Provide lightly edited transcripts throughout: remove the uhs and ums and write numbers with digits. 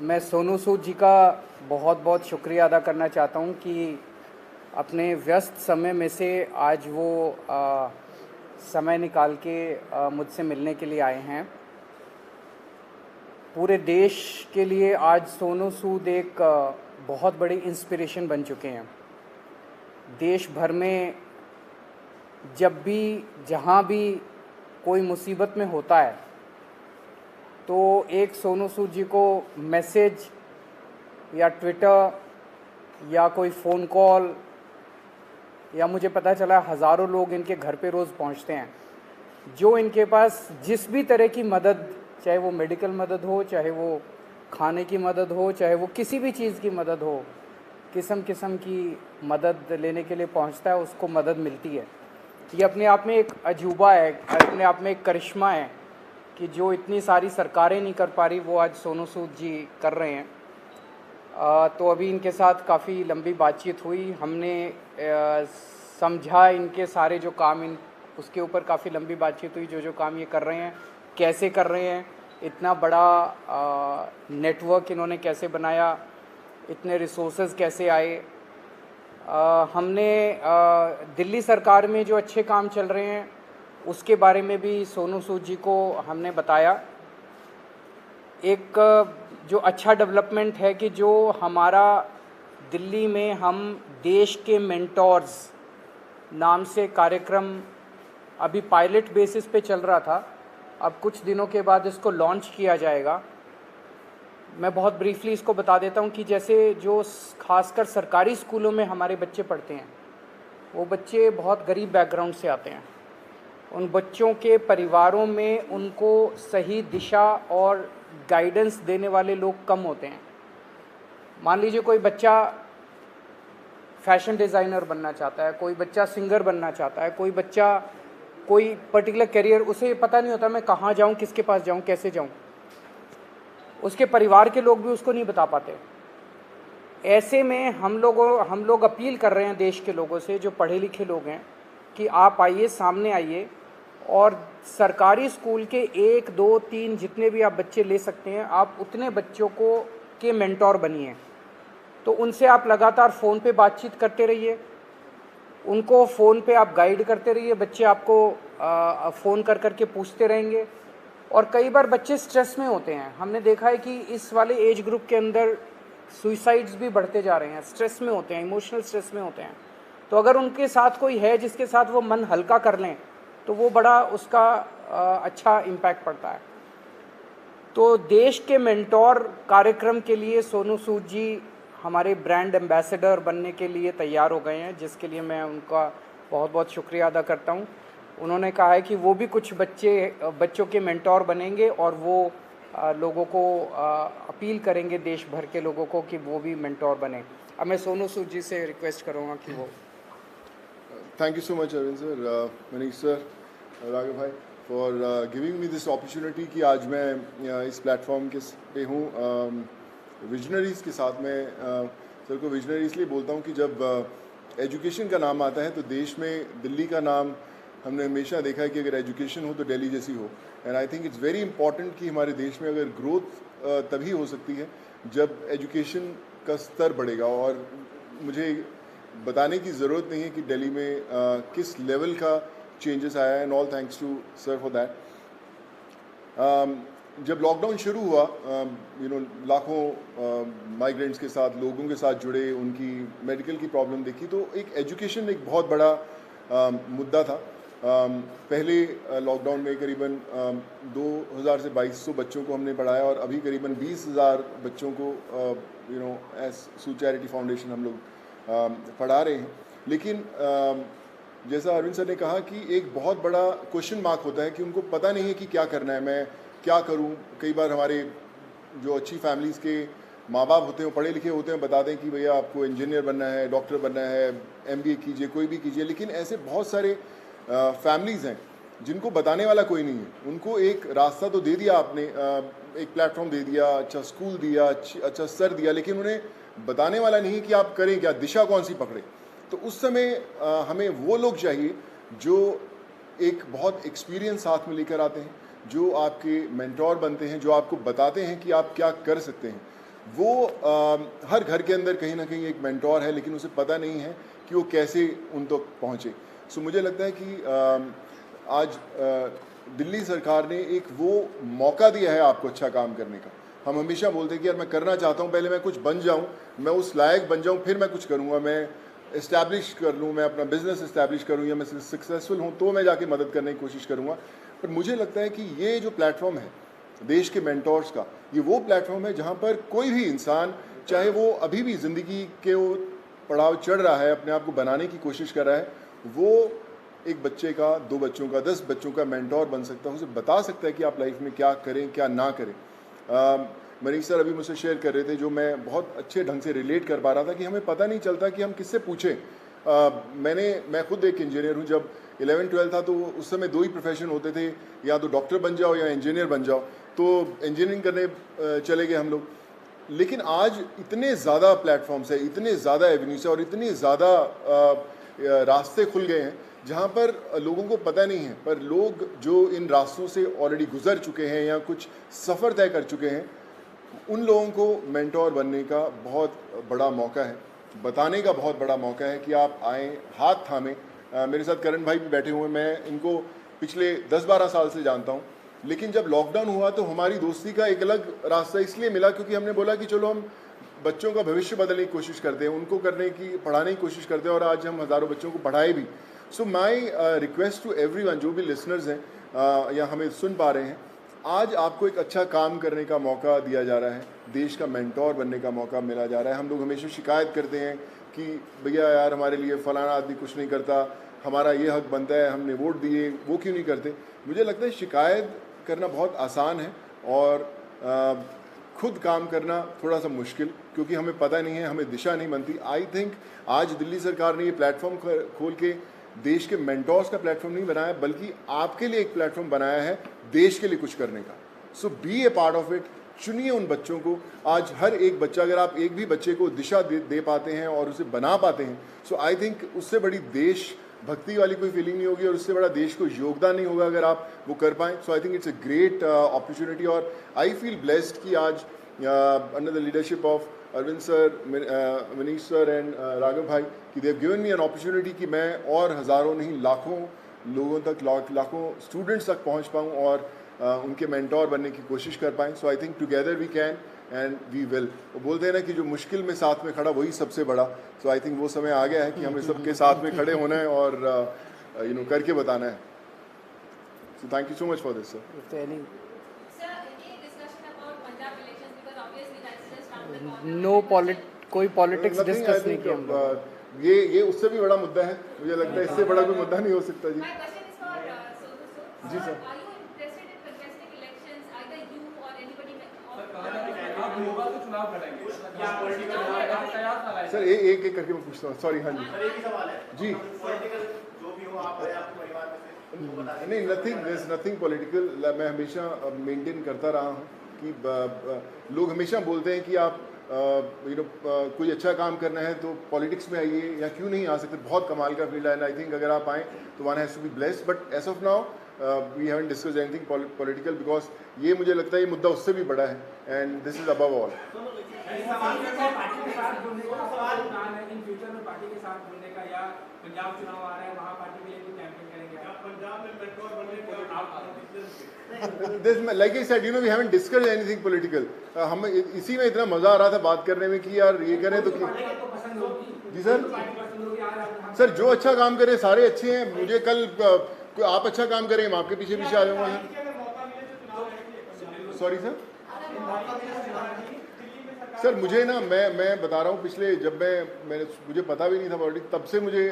मैं सोनू सूद जी का बहुत बहुत शुक्रिया अदा करना चाहता हूँ कि अपने व्यस्त समय में से आज वो समय निकाल के मुझसे मिलने के लिए आए हैं। पूरे देश के लिए आज सोनू सूद एक बहुत बड़ी इंस्पिरेशन बन चुके हैं। देश भर में जब भी जहाँ भी कोई मुसीबत में होता है तो एक सोनू सूद जी को मैसेज या ट्विटर या कोई फ़ोन कॉल या मुझे पता चला हज़ारों लोग इनके घर पे रोज़ पहुंचते हैं, जो इनके पास जिस भी तरह की मदद, चाहे वो मेडिकल मदद हो, चाहे वो खाने की मदद हो, चाहे वो किसी भी चीज़ की मदद हो, किस्म किस्म की मदद लेने के लिए पहुंचता है, उसको मदद मिलती है। ये अपने आप में एक अजूबा है, अपने आप में एक करिश्मा है कि जो इतनी सारी सरकारें नहीं कर पा रही वो आज सोनू सूद जी कर रहे हैं। तो अभी इनके साथ काफ़ी लंबी बातचीत हुई, हमने समझा इनके सारे जो काम इन उसके ऊपर काफ़ी लंबी बातचीत हुई, जो काम ये कर रहे हैं कैसे कर रहे हैं, इतना बड़ा नेटवर्क इन्होंने कैसे बनाया, इतने रिसोर्सेज कैसे आए। हमने दिल्ली सरकार में जो अच्छे काम चल रहे हैं उसके बारे में भी सोनू सूद जी को हमने बताया। एक जो अच्छा डेवलपमेंट है कि जो हमारा दिल्ली में हम देश के मेंटोर्स नाम से कार्यक्रम अभी पायलट बेसिस पे चल रहा था, अब कुछ दिनों के बाद इसको लॉन्च किया जाएगा। मैं बहुत ब्रीफली इसको बता देता हूँ कि जैसे जो खासकर सरकारी स्कूलों में हमारे बच्चे पढ़ते हैं, वो बच्चे बहुत गरीब बैकग्राउंड से आते हैं। उन बच्चों के परिवारों में उनको सही दिशा और गाइडेंस देने वाले लोग कम होते हैं। मान लीजिए कोई बच्चा फैशन डिज़ाइनर बनना चाहता है, कोई बच्चा सिंगर बनना चाहता है, कोई बच्चा कोई पर्टिकुलर करियर, उसे पता नहीं होता मैं कहाँ जाऊँ, किसके पास जाऊँ, कैसे जाऊँ। उसके परिवार के लोग भी उसको नहीं बता पाते। ऐसे में हम लोग अपील कर रहे हैं देश के लोगों से, जो पढ़े लिखे लोग हैं, कि आप आइए, सामने आइए और सरकारी स्कूल के 1, 2, 3 जितने भी आप बच्चे ले सकते हैं, आप उतने बच्चों को के मेंटोर बनिए। तो उनसे आप लगातार फ़ोन पे बातचीत करते रहिए, उनको फ़ोन पे आप गाइड करते रहिए, बच्चे आपको फ़ोन कर कर के पूछते रहेंगे। और कई बार बच्चे स्ट्रेस में होते हैं, हमने देखा है कि इस वाले एज ग्रुप के अंदर सुइसाइड्स भी बढ़ते जा रहे हैं, स्ट्रेस में होते हैं, इमोशनल स्ट्रेस में होते हैं। तो अगर उनके साथ कोई है जिसके साथ वो मन हल्का कर लें तो वो बड़ा उसका अच्छा इम्पैक्ट पड़ता है। तो देश के मेंटोर कार्यक्रम के लिए सोनू सूद जी हमारे ब्रांड एम्बेसडर बनने के लिए तैयार हो गए हैं, जिसके लिए मैं उनका बहुत बहुत शुक्रिया अदा करता हूं। उन्होंने कहा है कि वो भी कुछ बच्चों के मेंटोर बनेंगे और वो लोगों को अपील करेंगे, देश भर के लोगों को, कि वो भी मेंटोर बने। अब मैं सोनू सूद जी से रिक्वेस्ट करूँगा कि वो Thank you so much, Arvind sir, Manish sir, Raghav bhai, for giving me this opportunity कि आज मैं इस प्लेटफॉर्म के पे हूँ विजनरीज़ के साथ। मैं सर को विजनरी इसलिए बोलता हूँ कि जब एजुकेशन का नाम आता है तो देश में दिल्ली का नाम हमने हमेशा देखा है कि अगर एजुकेशन हो तो दिल्ली जैसी हो। And I think it's very important कि हमारे देश में अगर ग्रोथ तभी हो सकती है जब एजुकेशन का स्तर बढ़ेगा। और मुझे बताने की ज़रूरत नहीं है कि दिल्ली में किस लेवल का चेंजेस आया है, and all thanks to sir for that. जब लॉकडाउन शुरू हुआ, लाखों माइग्रेंट्स के साथ, लोगों के साथ जुड़े, उनकी मेडिकल की प्रॉब्लम देखी, तो एक एजुकेशन एक बहुत बड़ा मुद्दा था। पहले लॉकडाउन में करीबन 2000 से 2200 बच्चों को हमने पढ़ाया और अभी करीबन 20,000 बच्चों को एज सूद चैरिटी फाउंडेशन हम लोग पढ़ा रहे हैं। लेकिन जैसा अरविंद सर ने कहा कि एक बहुत बड़ा क्वेश्चन मार्क होता है कि उनको पता नहीं है कि क्या करना है, मैं क्या करूं। कई बार हमारे जो अच्छी फैमिलीज़ के माँ बाप होते हैं, वो पढ़े लिखे होते हैं, बताते हैं कि भैया आपको इंजीनियर बनना है, डॉक्टर बनना है, MBA कीजिए, कोई भी कीजिए। लेकिन ऐसे बहुत सारे फैमिलीज़ हैं जिनको बताने वाला कोई नहीं है। उनको एक रास्ता तो दे दिया आपने, एक प्लेटफॉर्म दे दिया, अच्छा स्कूल दिया, अच्छा सर दिया, लेकिन उन्हें बताने वाला नहीं कि आप करें क्या, दिशा कौन सी पकड़े। तो उस समय हमें वो लोग चाहिए जो एक बहुत एक्सपीरियंस साथ में लेकर आते हैं, जो आपके मेंटोर बनते हैं, जो आपको बताते हैं कि आप क्या कर सकते हैं। वो हर घर के अंदर कहीं ना कहीं एक मेंटोर है, लेकिन उसे पता नहीं है कि वो कैसे उन तक पहुँचे। सो मुझे लगता है कि आज दिल्ली सरकार ने एक वो मौका दिया है आपको अच्छा काम करने का। हम हमेशा बोलते हैं कि यार मैं करना चाहता हूँ, पहले मैं कुछ बन जाऊँ, मैं उस लायक बन जाऊँ, फिर मैं कुछ करूँगा, मैं इस्टेब्लिश कर लूँ, मैं अपना बिजनेस इस्टेब्लिश करूँ, या मैं सक्सेसफुल हूँ तो मैं जाके मदद करने की कोशिश करूँगा। पर मुझे लगता है कि ये जो प्लेटफॉर्म है देश के मेंटोर्स का, ये वो प्लेटफॉर्म है जहाँ पर कोई भी इंसान, चाहे वो अभी भी ज़िंदगी के वो पड़ाव चढ़ रहा है, अपने आप को बनाने की कोशिश कर रहा है, वो एक बच्चे का, 2 बच्चों का, 10 बच्चों का मेंटोर बन सकता है, उसे बता सकता है कि आप लाइफ में क्या करें, क्या ना करें। मनीष सर अभी मुझसे शेयर कर रहे थे, जो मैं बहुत अच्छे ढंग से रिलेट कर पा रहा था, कि हमें पता नहीं चलता कि हम किससे पूछें। मैं खुद एक इंजीनियर हूँ। जब 11-12 था तो उस समय 2 ही प्रोफेशन होते थे, या तो डॉक्टर बन जाओ या इंजीनियर बन जाओ, तो इंजीनियरिंग करने चले गए हम लोग। लेकिन आज इतने ज़्यादा प्लेटफॉर्म्स है, इतने ज़्यादा एवेन्यूज है, और इतने ज़्यादा रास्ते खुल गए हैं जहाँ पर लोगों को पता नहीं है, पर लोग जो इन रास्तों से ऑलरेडी गुजर चुके हैं या कुछ सफ़र तय कर चुके हैं, उन लोगों को मेंटोर बनने का बहुत बड़ा मौका है, बताने का बहुत बड़ा मौका है कि आप आएँ, हाथ थामें। मेरे साथ करण भाई भी बैठे हुए हैं, मैं इनको पिछले 10-12 साल से जानता हूँ, लेकिन जब लॉकडाउन हुआ तो हमारी दोस्ती का एक अलग रास्ता इसलिए मिला क्योंकि हमने बोला कि चलो हम बच्चों का भविष्य बदलने की कोशिश करते हैं, उनको पढ़ाने की कोशिश करते हैं, और आज हम हज़ारों बच्चों को पढ़ाए भी। सो माई रिक्वेस्ट टू एवरीवन, जो भी लिसनर्स हैं या हमें सुन पा रहे हैं, आज आपको एक अच्छा काम करने का मौका दिया जा रहा है, देश का मेंटोर बनने का मौका मिला जा रहा है। हम लोग हमेशा शिकायत करते हैं कि भैया यार हमारे लिए फ़लाना आदमी कुछ नहीं करता, हमारा ये हक बनता है, हमने वोट दिए, वो क्यों नहीं करते। मुझे लगता है शिकायत करना बहुत आसान है, और खुद काम करना थोड़ा सा मुश्किल, क्योंकि हमें पता नहीं है, हमें दिशा नहीं बनती। आई थिंक आज दिल्ली सरकार ने ये प्लेटफॉर्म खोल के देश के मेंटोर्स का प्लेटफॉर्म नहीं बनाया, बल्कि आपके लिए एक प्लेटफॉर्म बनाया है देश के लिए कुछ करने का। So be a part of it. चुनिए उन बच्चों को। आज हर एक बच्चा, अगर आप एक भी बच्चे को दिशा दे पाते हैं और उसे बना पाते हैं, सो आई थिंक उससे बड़ी देश भक्ति वाली कोई फीलिंग नहीं होगी, और उससे बड़ा देश को योगदान नहीं होगा अगर आप वो कर पाएँ। So I think it's a great opportunity, और आई फील ब्लेस्ड कि आज under the leadership of Arvind sir, Manish sir and Raghav भाई, कि they have given me an opportunity कि मैं और हज़ारों नहीं लाखों लोगों तक, लाखों स्टूडेंट्स तक पहुंच पाऊं और उनके मेंटोर बनने की कोशिश कर पाएँ। So I think together we can and we will. वो बोलते हैं ना कि जो मुश्किल में साथ में खड़ा वही सबसे बड़ा। सो आई थिंक वो समय आ गया है कि हमें सबके साथ में खड़े होना है और करके बताना है। So thank you so much for this sir. कोई पॉलिटिक्स डिस्कस नहीं किया हम लोग। ये उससे भी बड़ा मुद्दा है, मुझे लगता है इससे बड़ा कोई मुद्दा नहीं हो सकता। जी जी सर। सर एक एक करके मैं पूछता हूँ, सॉरी। हाँ जी जी। नहीं, नथिंग पॉलिटिकल। मैं हमेशा मेंटेन करता रहा हूँ कि लोग हमेशा बोलते हैं कि आप कोई अच्छा काम करना है तो पॉलिटिक्स में आइए, या क्यों नहीं आ सकते। बहुत कमाल का फील्ड है, एंड आई थिंक अगर आप आएँ तो one has to be blessed. But as of now we haven't discussed anything political, because ये मुझे लगता है ये मुद्दा उससे भी बड़ा है, and this is above all. Like I said, we haven't discussed anything political. हमें इसी में इतना मजा आ रहा था बात करने में कि यार ये करें तो जी सर जो अच्छा काम करे सारे अच्छे हैं। मुझे कल आप अच्छा काम करें, मैं आपके पीछे पीछे आ जाऊंगा। सॉरी सर मुझे ना मैं बता रहा हूँ, पिछले जब मुझे पता भी नहीं था पॉलिटिक्स, तब से मुझे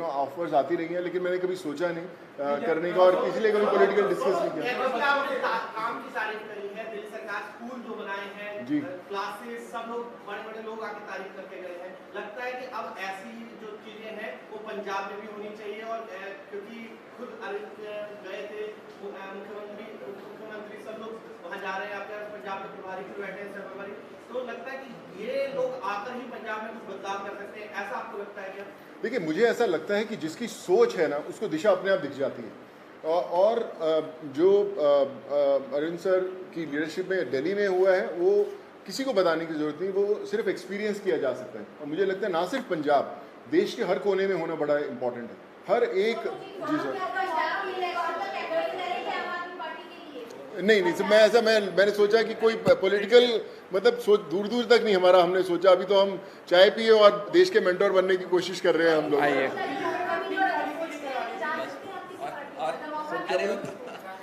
ऑफर्स आती रही हैं, लेकिन मैंने कभी सोचा नहीं करने का, और इसलिए कभी पॉलिटिकल डिस्कस नहीं किया। स्कूल जो बनाए हैं जी, क्लासेस, सब लोग बड़े लोग आके तारीफ करके गए हैं। लगता है कि अब ऐसी जो चीजें हैं वो पंजाब में भी होनी चाहिए, और क्योंकि खुद अरविंद गए थे, मुख्यमंत्री सब लोग वहाँ जा रहे हैं, आपके पंजाब में प्रभारी भी बैठे हैं सर्वपरि, तो लगता है कि ये लोग आकर ही पंजाब में कुछ बदलाव कर सकते हैं, ऐसा आपको लगता है क्या? देखिए, मुझे ऐसा लगता है कि जिसकी सोच है ना उसको दिशा अपने आप दिख जाती है। और जो अरविंद सर की लीडरशिप में दिल्ली में हुआ है वो किसी को बताने की ज़रूरत नहीं, वो सिर्फ एक्सपीरियंस किया जा सकता है। और मुझे लगता है ना सिर्फ पंजाब, देश के हर कोने में होना बड़ा इंपॉर्टेंट है। हर एक जी सर नहीं सर, मैंने सोचा कि कोई पॉलिटिकल मतलब सोच दूर दूर तक नहीं हमारा, हमने सोचा अभी तो हम चाय पिए और देश के मेंटोर बनने की कोशिश कर रहे हैं हम लोग। आइए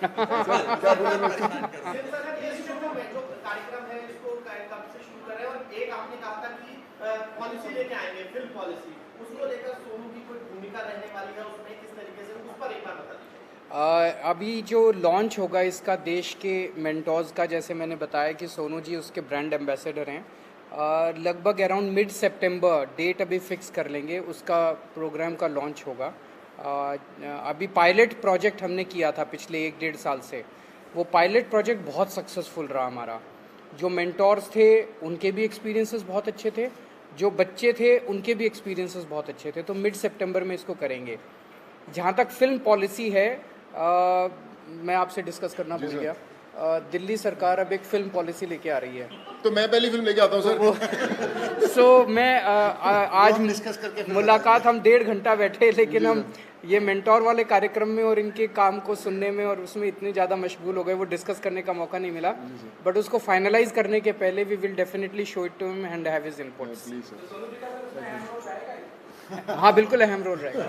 क्या बोले मैं कार्यक्रम है इसको कब से शुरू कर रहे हैं, और एक आपने कहा था कि पॉलिसी लेके आएंगे, फिल्म पॉलिसी, उसको लेकर सोनू की कोई भूमिका रहने वाली है उसमें, किस तरीके से, उस पर एक बार बता दीजिए। अभी जो लॉन्च होगा इसका देश के मेंटोर्स का, जैसे मैंने बताया कि सोनू जी उसके ब्रांड एम्बेसडर हैं। लगभग अराउंड मिड सितंबर डेट अभी फिक्स कर लेंगे, उसका प्रोग्राम का लॉन्च होगा। अभी पायलट प्रोजेक्ट हमने किया था पिछले 1-1.5 साल से, वो पायलट प्रोजेक्ट बहुत सक्सेसफुल रहा हमारा। जो मेंटोर्स थे उनके भी एक्सपीरियंसेस बहुत अच्छे थे, जो बच्चे थे उनके भी एक्सपीरियंसेस बहुत अच्छे थे। तो मिड सितंबर में इसको करेंगे। जहाँ तक फिल्म पॉलिसी है, मैं आपसे डिस्कस करना भूल गया, दिल्ली सरकार अब एक फिल्म पॉलिसी लेके आ रही है। तो मैं पहली फिल्म लेके आता हूँ सर। सो मैं आज डिस्कस करके मुलाकात हम 1.5 घंटा बैठे, लेकिन हम ये मेंटोर वाले कार्यक्रम में और इनके काम को सुनने में और उसमें इतने ज़्यादा मशगूल हो गए, वो डिस्कस करने का मौका नहीं मिला। बट उसको फाइनलाइज करने के पहले we will definitely show it to him and have his inputs. हाँ बिल्कुल अहम रोल रहेगा।